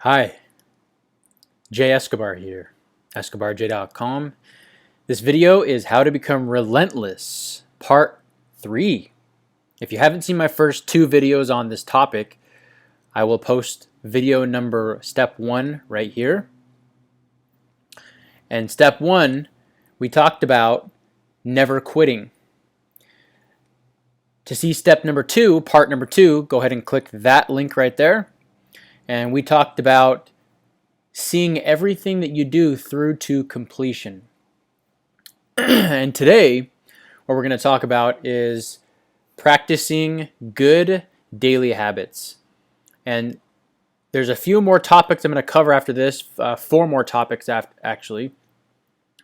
Hi, Escobar here, escobarj.com. This video is how to become relentless, part 3. If you haven't seen my first 2 videos on this topic, I will post video number step 1 right here. And step 1, we talked about never quitting. To see step number 2, part number 2, go ahead and click that link right there. And we talked about seeing everything that you do through to completion. And today, what we're going to talk about is practicing good daily habits. And there's a few more topics I'm going to cover after this, 4 more topics actually.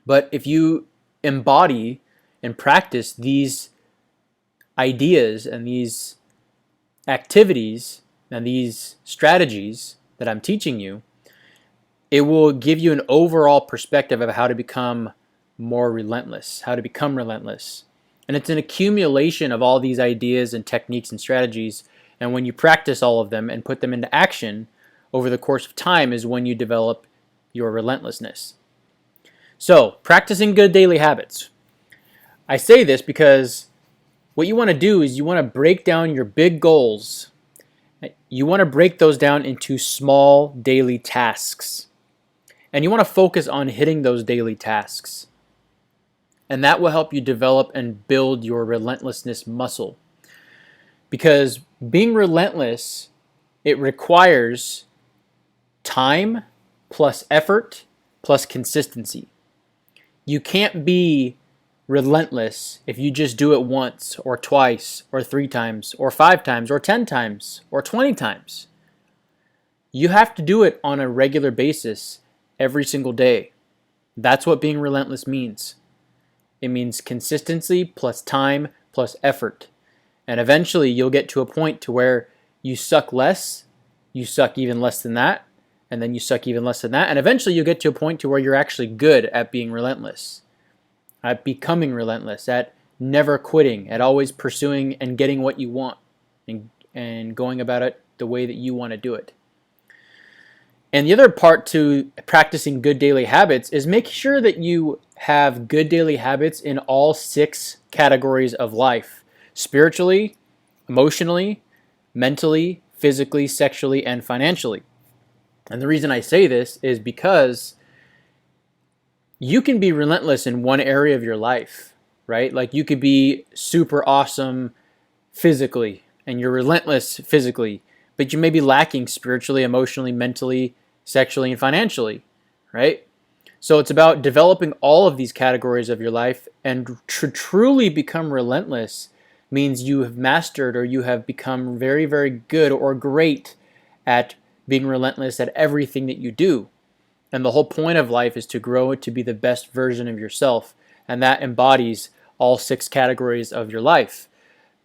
But if you embody and practice these ideas and these activities and these strategies that I'm teaching you, it will give you an overall perspective of how to become more relentless, how to become relentless. And it's an accumulation of all these ideas and techniques and strategies. And when you practice all of them and put them into action over the course of time is when you develop your relentlessness. So, practicing good daily habits. I say this because what you want to do is you want to break down your big goals. You want to break those down into small daily tasks. And you want to focus on hitting those daily tasks. And that will help you develop and build your relentlessness muscle. Because being relentless, it requires time plus effort plus consistency. You can't be relentless if you just do it once or twice or 3 times or 5 times or 10 times or 20 times. You have to do it on a regular basis every single day. That's what being relentless means. It means consistency plus time plus effort. And eventually you'll get to a point to where you suck less, you suck even less than that, and then you suck even less than that, and eventually you'll get to a point to where you're actually good at being relentless, at becoming relentless, at never quitting, at always pursuing and getting what you want and going about it the way that you want to do it. And the other part to practicing good daily habits is make sure that you have good daily habits in all 6 categories of life: spiritually, emotionally, mentally, physically, sexually, and financially. And the reason I say this is because you can be relentless in one area of your life, right? Like you could be super awesome physically and you're relentless physically, but you may be lacking spiritually, emotionally, mentally, sexually, and financially, right? So it's about developing all of these categories of your life, and to truly become relentless means you have mastered or you have become very, very good or great at being relentless at everything that you do. And the whole point of life is to grow to be the best version of yourself, and that embodies all 6 categories of your life.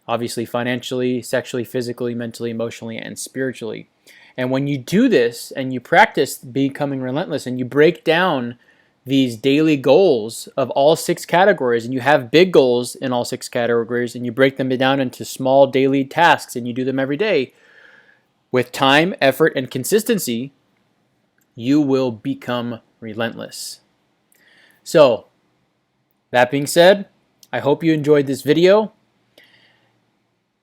Obviously, financially, sexually, physically, mentally, emotionally, and spiritually. And when you do this and you practice becoming relentless and you break down these daily goals of all 6 categories and you have big goals in all 6 categories and you break them down into small daily tasks and you do them every day with time, effort, and consistency, you will become relentless. So, that being said, I hope you enjoyed this video.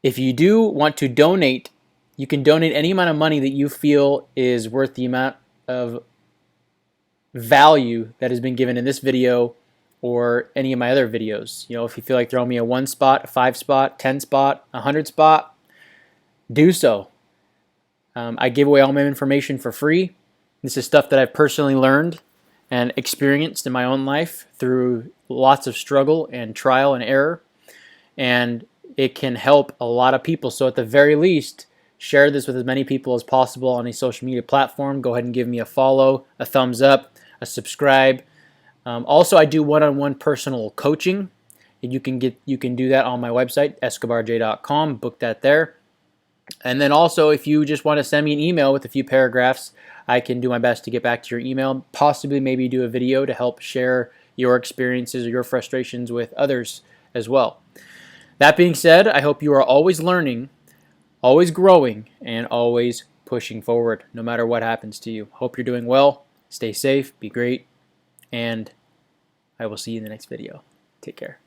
If you do want to donate, you can donate any amount of money that you feel is worth the amount of value that has been given in this video or any of my other videos. You know, if you feel like throwing me a 1 spot, a 5 spot, 10 spot, 100 spot, do so. I give away all my information for free. This is stuff that I've personally learned and experienced in my own life through lots of struggle and trial and error. And it can help a lot of people. So at the very least, share this with as many people as possible on a social media platform. Go ahead and give me a follow, a thumbs up, a subscribe. Also, I do one-on-one personal coaching. You can do that on my website, escobarj.com. Book that there. And then also, if you just want to send me an email with a few paragraphs, I can do my best to get back to your email. Possibly maybe do a video to help share your experiences or your frustrations with others as well. That being said, I hope you are always learning, always growing, and always pushing forward no matter what happens to you. Hope you're doing well. Stay safe, be great, and I will see you in the next video. Take care.